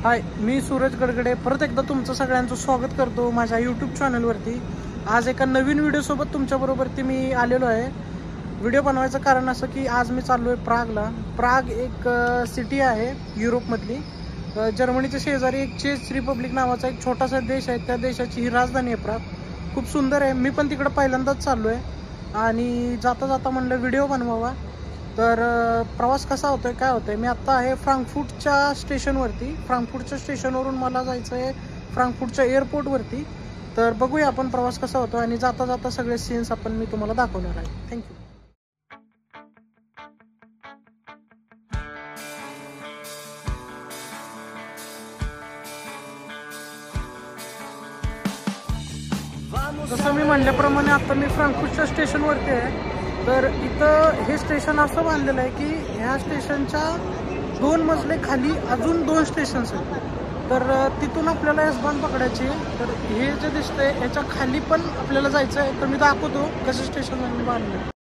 हाय, मी सूरज गडगडे परत एकदा तुमचं सगळ्यांचं स्वागत करतो माझ्या यूट्यूब चॅनलवरती। आज एका नवीन व्हिडिओसोबत तुमच्याबरोबरती मी आलेलो आहे। व्हिडिओ बनवायचं कारण असं की आज मी चाललो आहे प्रागला। प्राग एक सिटी आहे युरोपमधली, जर्मनीच्या शेजारी एक चेक रिपब्लिक नावाचा एक छोटासा देश आहे। त्या देशाची ही राजधानी आहे प्राग। खूप सुंदर आहे। मी पण तिकडे पहिल्यांदाच चाललो आहे आणि जाता जाता म्हणलं व्हिडिओ बनवावा। तर प्रवास कसा होतोय काय होतंय, मी आत्ता आहे फ्रांकफुर्टच्या स्टेशनवरती। फ्रांकफुर्टच्या स्टेशनवरून मला जायचं आहे फ्रांकफुर्टच्या एअरपोर्टवरती। तर बघूया आपण प्रवास कसा होतो आणि जाता जाता सगळे सीन्स आपण मी तुम्हाला दाखवणार आहे। थँक्यू। जसं मी म्हणल्याप्रमाणे आता मी फ्रांकफुर्टच्या स्टेशनवरती आहे। तर इथं हे स्टेशन असं बांधलेलं आहे की ह्या स्टेशनच्या 2 मजले खाली अजून 2 स्टेशन्स आहेत। तर तिथून आपल्याला एस-बान पकडायची। तर हे जे दिसतंय याच्या खाली पण आपल्याला जायचं आहे। तर मी दाखवतो कसं स्टेशन बांधलं।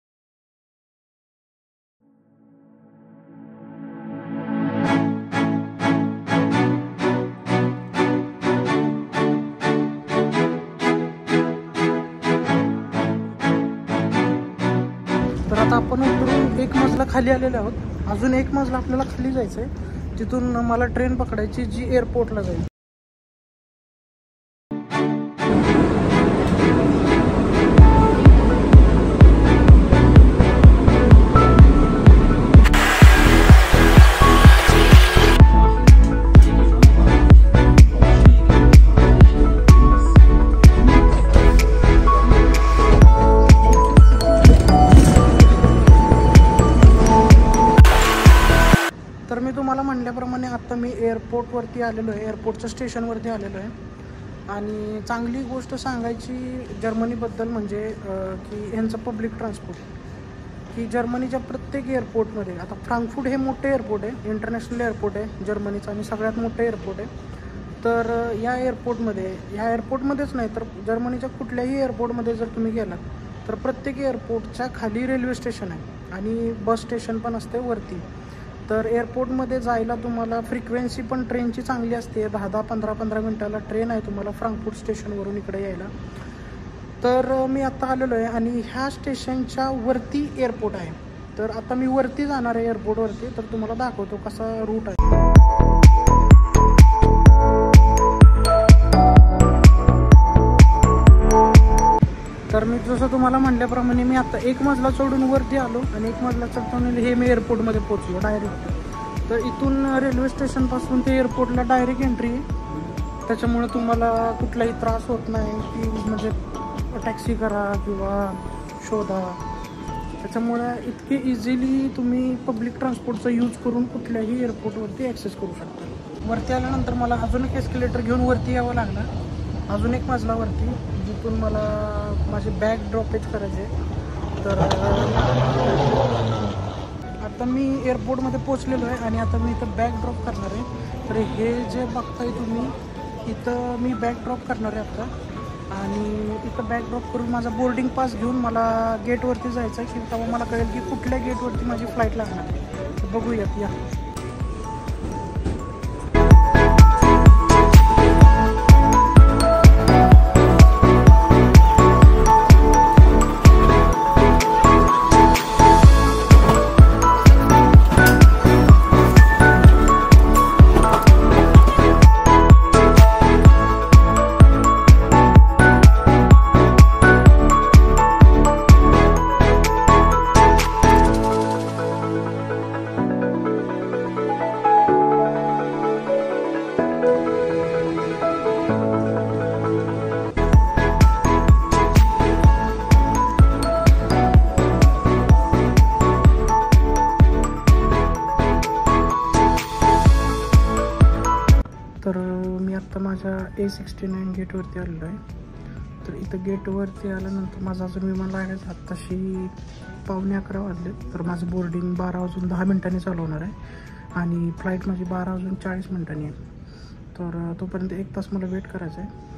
तर आता आपण उतरून 1 मजला खाली आलेले आहोत। अजून 1 मजला आपल्याला खाली जायचं आहे। तिथून मला ट्रेन पकडायची जी एअरपोर्टला जाईल। तर मी तुम्हाला म्हणल्याप्रमाणे आता मी एअरपोर्टवरती आलेलो आहे, एअरपोर्टच्या स्टेशनवरती आलेलो आहे। आणि चांगली गोष्ट सांगायची जर्मनीबद्दल म्हणजे की यांचं पब्लिक ट्रान्सपोर्ट, की जर्मनीच्या प्रत्येक एअरपोर्टमध्ये, आता फ्रांकफुर्ट हे मोठे एअरपोर्ट आहे, इंटरनॅशनल एअरपोर्ट आहे जर्मनीचं आणि सगळ्यात मोठं एअरपोर्ट आहे। तर या एअरपोर्टमध्येच नाही तर जर्मनीच्या कुठल्याही एअरपोर्टमध्ये जर तुम्ही गेलात तर प्रत्येक एअरपोर्टच्या खाली रेल्वे स्टेशन आहे आणि बस स्टेशन पण असते वरती। तर एअरपोर्टमध्ये जायला तुम्हाला फ्रिक्वेन्सी पण ट्रेनची चांगली असते। 10-10, 15-15 मिनटाला ट्रेन आहे तुम्हाला फ्रांकफुर्ट स्टेशनवरून इकडे यायला। तर मी आत्ता आलेलो आहे आणि ह्या स्टेशनच्या वरती एअरपोर्ट आहे। तर आता मी वरती जाणार आहे एअरपोर्टवरती। तर तुम्हाला दाखवतो कसा रूट आहे। तर मी जसं तुम्हाला म्हटल्याप्रमाणे मी आता 1 मजला चढून वरती आलो आणि 1 मजला चढून हे मी एअरपोर्टमध्ये पोहोचलो डायरेक्ट। तर इथून रेल्वे स्टेशनपासून ते एअरपोर्टला डायरेक्ट एंट्री आहे। त्याच्यामुळे तुम्हाला कुठलाही त्रास होत नाही की म्हणजे टॅक्सी करा किंवा शोधा। त्याच्यामुळे इतके इझिली तुम्ही पब्लिक ट्रान्सपोर्टचा यूज करून कुठल्याही एअरपोर्टवरती ॲक्सेस करू शकता। वरती आल्यानंतर मला अजून एक एस्केलेटर घेऊन वरती यावं लागलं, अजून 1 मजला वरती, जिथून मला माझी बॅग ड्रॉपेज करायचे। तर आता मी एअरपोर्टमध्ये पोचलेलो आहे आणि आता मी इथं बॅग ड्रॉप करणार आहे। तर हे जे बघताय तुम्ही, इथं मी बॅग ड्रॉप करणार आहे आता। आणि इथं बॅग ड्रॉप करून माझा बोर्डिंग पास घेऊन मला गेटवरती जायचं आहे की तेव्हा मला कळेल की कुठल्या गेटवरती माझी फ्लाईट लागणार आहे। तर बघूयात या। तर मी आत्ता माझ्या A69 गेटवरती आलेलो आहे। तर इथं गेटवरती आल्यानंतर माझं अजून विमान लागायचं आत्ताशी 11:15 वाजले। तर माझं बोर्डिंग 12:10 चालू होणार आहे आणि फ्लाईट माझी 12:40 आहे। तर तोपर्यंत 1 तास मला वेट करायचं आहे।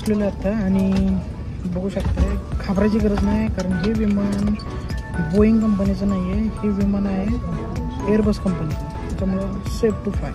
बसलेलो आहे आता आणि बघू शकता घाबरायची गरज नाही, कारण हे विमान बोईंग कंपनीचं नाही आहे, हे विमान आहे एअरबस कंपनीचं, त्याच्यामुळं सेफ टू फ्लाय.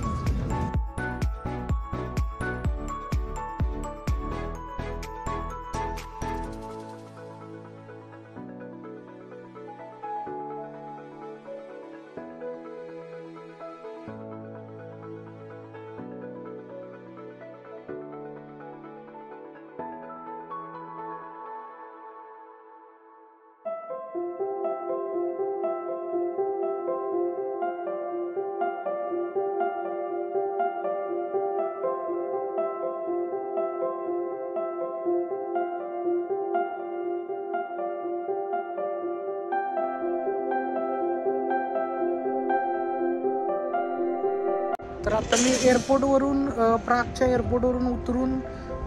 तर आता मी एअरपोर्टवरून प्रागच्या एअरपोर्टवरून उतरून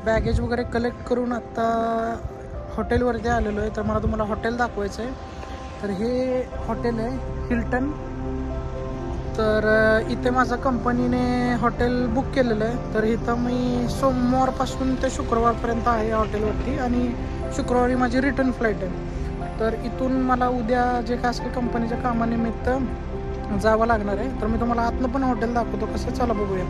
बॅगेज वगैरे कलेक्ट करून आत्ता हॉटेलवरती आलेलो आहे. तर मला तुम्हाला हॉटेल दाखवायचं आहे. तर हे हॉटेल आहे हिल्टन. तर इथे माझ्या कंपनीने हॉटेल बुक केलेलं आहे. तर इथं मी सोमवारपासून ते शुक्रवारपर्यंत आहे या हॉटेलवरती आणि शुक्रवारी माझी रिटर्न फ्लाईट आहे. तर इथून मला उद्या जे काय असेल कंपनीच्या कामानिमित्त जावं लागणार आहे. तर मी तुम्हाला आतनं पण हॉटेल दाखवतो कसं, चला बघूया.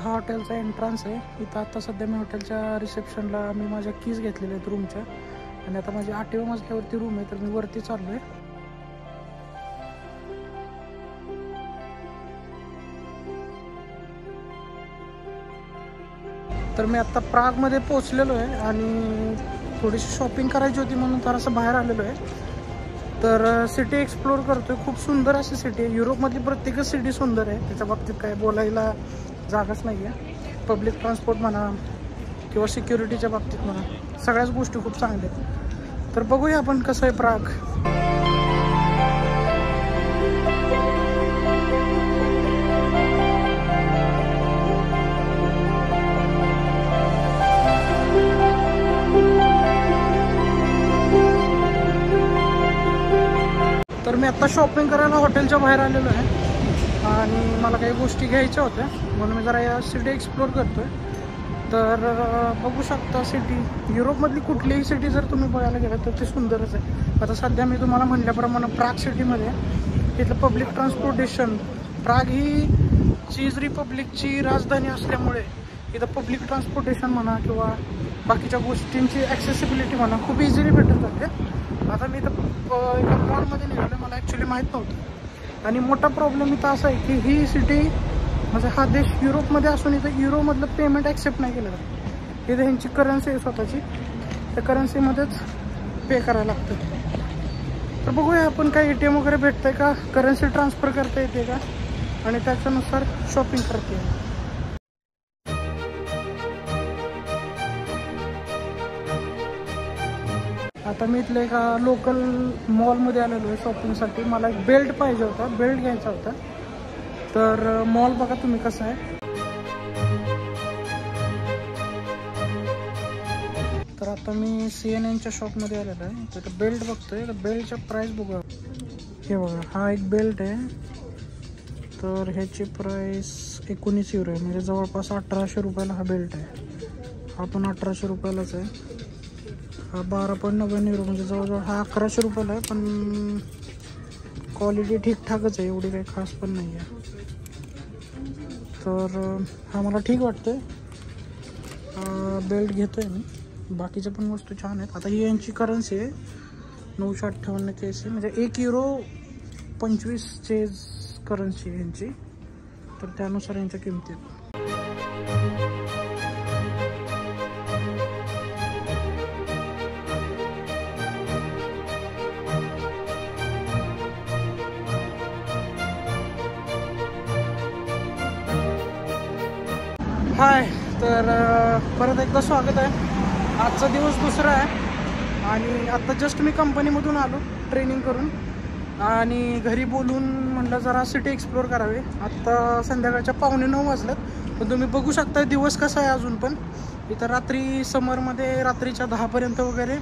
हॉटेलचा एंट्रन्स आहे इथं. आता सध्या मी हॉटेलच्या रिसेप्शनला मी माझ्या कीज घेतलेल्या आहेत रूमच्या आणि आता माझी 8व्या मजल्यावरती रूम आहे. तर मी वरती चाललो आहे. तर मी आता प्रागमध्ये पोहोचलेलो आहे आणि थोडीशी शॉपिंग करायची होती म्हणून थोडंसं बाहेर आलेलो आहे. तर सिटी एक्सप्लोर करतोय. खूप सुंदर अशी सिटी आहे. युरोपमधली प्रत्येकच सिटी सुंदर आहे, त्याच्या बाबतीत काय बोलायला जागाच नाही आहे. पब्लिक ट्रान्सपोर्ट म्हणा किंवा सिक्युरिटीच्या बाबतीत म्हणा, सगळ्याच गोष्टी खूप चांगल्या आहेत. तर बघूया आपण कसं आहे प्राग. तर मी आत्ता शॉपिंग करायला हॉटेलच्या बाहेर आलेलो आहे आणि मला काही गोष्टी घ्यायच्या होत्या म्हणून मी जरा या सिटी एक्सप्लोर करतोय. तर बघू शकता सिटी, युरोपमधली कुठलीही सिटी जर तुम्ही बघायला गेलात तर ती सुंदरच आहे. आता सध्या मी तुम्हाला म्हटल्याप्रमाणे प्राग सिटीमध्ये इथलं पब्लिक ट्रान्सपोर्टेशन, प्राग ही चीज रिपब्लिकची राजधानी असल्यामुळे इथं पब्लिक ट्रान्सपोर्टेशन म्हणा किंवा बाकीच्या गोष्टींची ॲक्सेसिबिलिटी म्हणा खूप इझिली भेटत जाते. आता मी इथं एका मॉलमध्ये निघालो, मला ॲक्च्युली माहीत नव्हतं. आणि मोठा प्रॉब्लेम इथं असा आहे की ही सिटी म्हणजे हा देश युरोपमध्ये असून इथं युरोमधलं पेमेंट ॲक्सेप्ट नाही केलं जातं. इथं ह्यांची करन्सी आहे स्वतःची, त्या करन्सीमध्येच पे करायला लागतं. तर बघूया आपण काय ATM वगैरे भेटतं आहे का, करन्सी ट्रान्सफर करता येते का आणि त्याच्यानुसार शॉपिंग करता येईल. आता मी इथल्या एका लोकल मॉलमध्ये आलेलो आहे शॉपिंगसाठी. मला एक बेल्ट पाहिजे होता, बेल्ट घ्यायचा होता. तर मॉल बघा तुम्ही कसं आहे. तर आता मी CNN शॉपमध्ये आलेलो आहे. तर बेल्ट बघतोय, तर बेल्टच्या प्राईस बघूया. हे बघा, हा एक बेल्ट आहे. तर ह्याची प्राईस 19 युरो आहे, म्हणजे जवळपास 1800 रुपयाला हा बेल्ट आहे. हा पण 1800 रुपयालाच आहे. हा 12.99 युरो, म्हणजे जवळजवळ हा 1100 रुपयाला आहे. पण क्वालिटी ठीकठाकच आहे, एवढी काही खास पण नाही आहे. तर हा मला ठीक वाटतोय, बेल्ट घेतोय मी. बाकीच्या पण वस्तू छान आहेत. आता ही यांची करन्सी आहे 958 म्हणजे 1 युरो 25 करन्सी आहे यांची. तर त्यानुसार यांच्या किमती आहेत. हाय, तर परत एकदा स्वागत आहे. आजचा दिवस दुसरा आहे आणि आत्ता जस्ट मी कंपनीमधून आलो ट्रेनिंग करून आणि घरी बोलून म्हटलं जरा सिटी एक्सप्लोअर करावे. आत्ता संध्याकाळच्या 8:45 वाजल्यात, पण तुम्ही बघू शकता दिवस कसा आहे. अजून पण इथं रात्री समरमध्ये रात्रीच्या 10पर्यंत वगैरे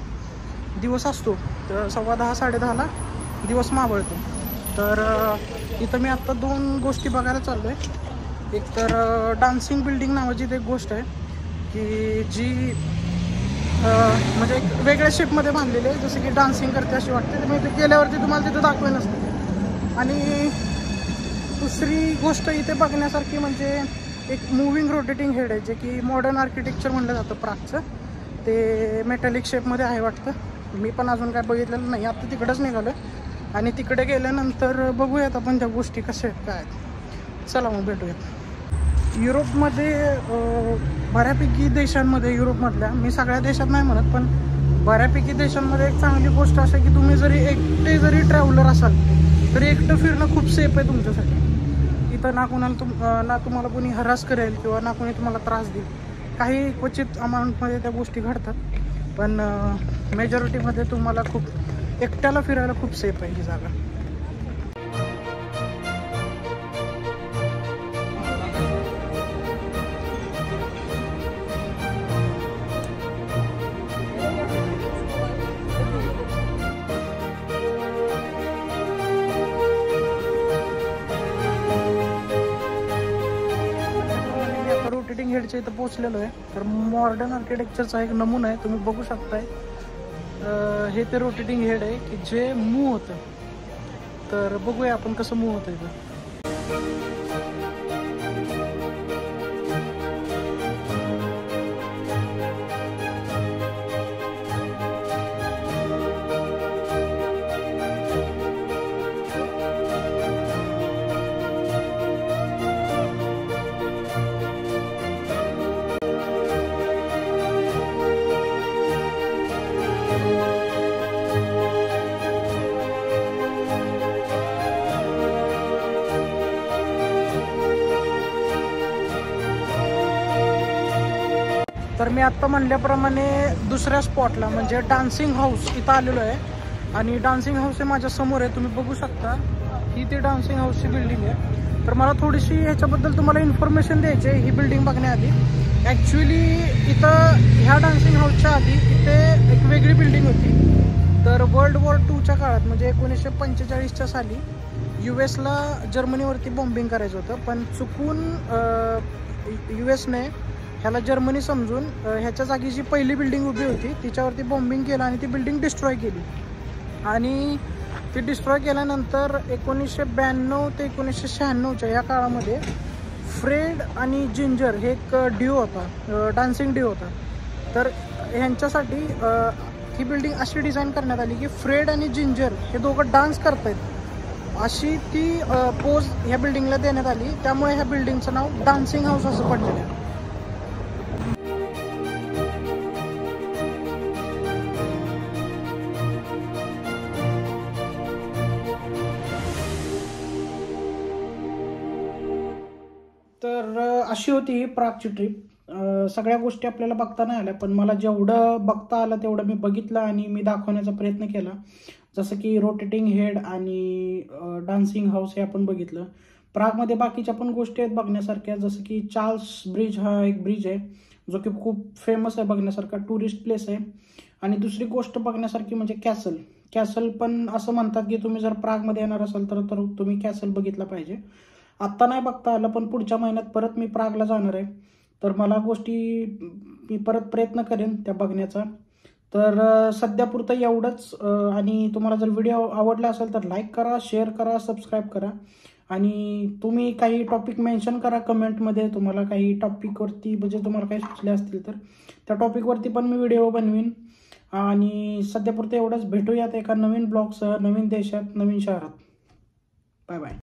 दिवस असतो, तर 10:15 10:30ला दिवस मावळतो. तर इथं मी आत्ता 2 गोष्टी बघायला चाललो आहे. एक तर डान्सिंग बिल्डिंग नावाची एक गोष्ट आहे की जी म्हणजे एक वेगळ्या शेपमध्ये बांधलेली आहे, जसं की डान्सिंग करते अशी वाटते. तर मी ते गेल्यावरती तुम्हाला तिथं दाखवेन नसतं. आणि दुसरी गोष्ट इथे बघण्यासारखी म्हणजे एक मूव्हिंग रोटेटिंग हेड आहे, जे की मॉडर्न आर्किटेक्चर म्हणलं जातं प्रागचं. ते मेटॅलिक शेपमध्ये आहे वाटतं. मी पण अजून काय बघितलेलं नाही, आत्ता तिकडंच निघालो आहे आणि तिकडे गेल्यानंतर बघूयात आपण त्या गोष्टी कशा आहेत काय. चला मग भेटूयात. युरोपमध्ये बऱ्यापैकी देशांमध्ये, युरोपमधल्या, मी सगळ्या देशात नाही म्हणत, पण बऱ्यापैकी देशांमध्ये एक चांगली गोष्ट अशी की तुम्ही जरी एकटे जरी ट्रॅव्हलर असाल तरी एकटं फिरणं खूप सेफ आहे तुमच्यासाठी. इथं ना कोणाला ना तुम्हाला कोणी हरास करेल किंवा ना कोणी तुम्हाला त्रास देईल. काही क्वचित अमाऊंटमध्ये त्या गोष्टी घडतात, पण मेजॉरिटीमध्ये तुम्हाला खूप एकट्याला फिरायला खूप सेफ आहे ही जागा. रोटेटिंग हेडच्या इथं पोहोचलेलो आहे. तर मॉडर्न आर्किटेक्चरचा एक नमुना आहे, तुम्ही बघू शकताय. हे ते रोटेटिंग हेड आहे की जे मूव्ह होतं. तर बघूया आपण कसं मूव्ह होतं इथं. तर मी आत्ता म्हणल्याप्रमाणे दुसऱ्या स्पॉटला म्हणजे डान्सिंग हाऊस इथं आलेलो आहे आणि डान्सिंग हाऊस हे माझ्या समोर आहे. तुम्ही बघू शकता ही ती डान्सिंग हाऊसची बिल्डिंग आहे. तर मला थोडीशी ह्याच्याबद्दल तुम्हाला इन्फॉर्मेशन द्यायची आहे ही बिल्डिंग बघण्याआधी. ॲक्च्युली इथं ह्या डान्सिंग हाऊसच्या आधी इथे एक वेगळी बिल्डिंग होती. तर वर्ल्ड वॉर 2च्या काळात म्हणजे 1945च्या साली US ला जर्मनीवरती बॉम्बिंग करायचं होतं, पण चुकून US ने ह्याला जर्मनी समजून ह्याच्या जागी जी पहिली बिल्डिंग उभी होती तिच्यावरती बॉम्बिंग केलं आणि ती बिल्डिंग डिस्ट्रॉय केली. आणि ती डिस्ट्रॉय केल्यानंतर 1992 ते 1996च्या या काळामध्ये फ्रेड आणि जिंजर हे एक ड्यू होता, डान्सिंग ड्यू होता. तर ह्यांच्यासाठी ही बिल्डिंग अशी डिझाईन करण्यात आली की फ्रेड आणि जिंजर हे दोघं डान्स करतायत अशी ती पोज ह्या बिल्डिंगला देण्यात आली. त्यामुळे ह्या बिल्डिंगचं नाव डान्सिंग हाऊस असं पडलेलं आहे. तर अशी होती ही प्रागची ट्रिप. सगळ्या गोष्टी आपल्याला बघता नाही आल्या, पण मला जेवढं बघता आलं तेवढं मी बघितलं आणि मी दाखवण्याचा प्रयत्न केला. जसं की रोटेटिंग हेड आणि डान्सिंग हाऊस हे आपण बघितलं. प्रागमध्ये बाकीच्या पण गोष्टी आहेत बघण्यासारख्या, जसं की चार्ल्स ब्रिज हा एक ब्रिज आहे जो की खूप फेमस आहे बघण्यासारखा, टुरिस्ट प्लेस आहे. आणि दुसरी गोष्ट बघण्यासारखी म्हणजे कॅसल पण असं म्हणतात की तुम्ही जर प्रागमध्ये येणार असाल तर तुम्ही कॅसल बघितला पाहिजे. आत्ता नाही बघता आलं, पण पुढच्या महिन्यात परत मी प्रागला जाणार आहे. तर मला गोष्टी मी परत प्रयत्न करेन त्या बघण्याचा. तर सध्यापुरतं एवढंच. आणि तुम्हाला जर व्हिडिओ आवडला असेल तर लाईक करा, शेअर करा, सबस्क्राईब करा. आणि तुम्ही काही टॉपिक मेन्शन करा कमेंटमध्ये. तुम्हाला काही टॉपिकवरती म्हणजे तुम्हाला काही सुचले असतील तर त्या टॉपिकवरती पण मी व्हिडिओ बनवीन. आणि सध्यापुरतं एवढंच. भेटूयात एका नवीन ब्लॉगसह, नवीन देशात, नवीन शहरात. Bye bye.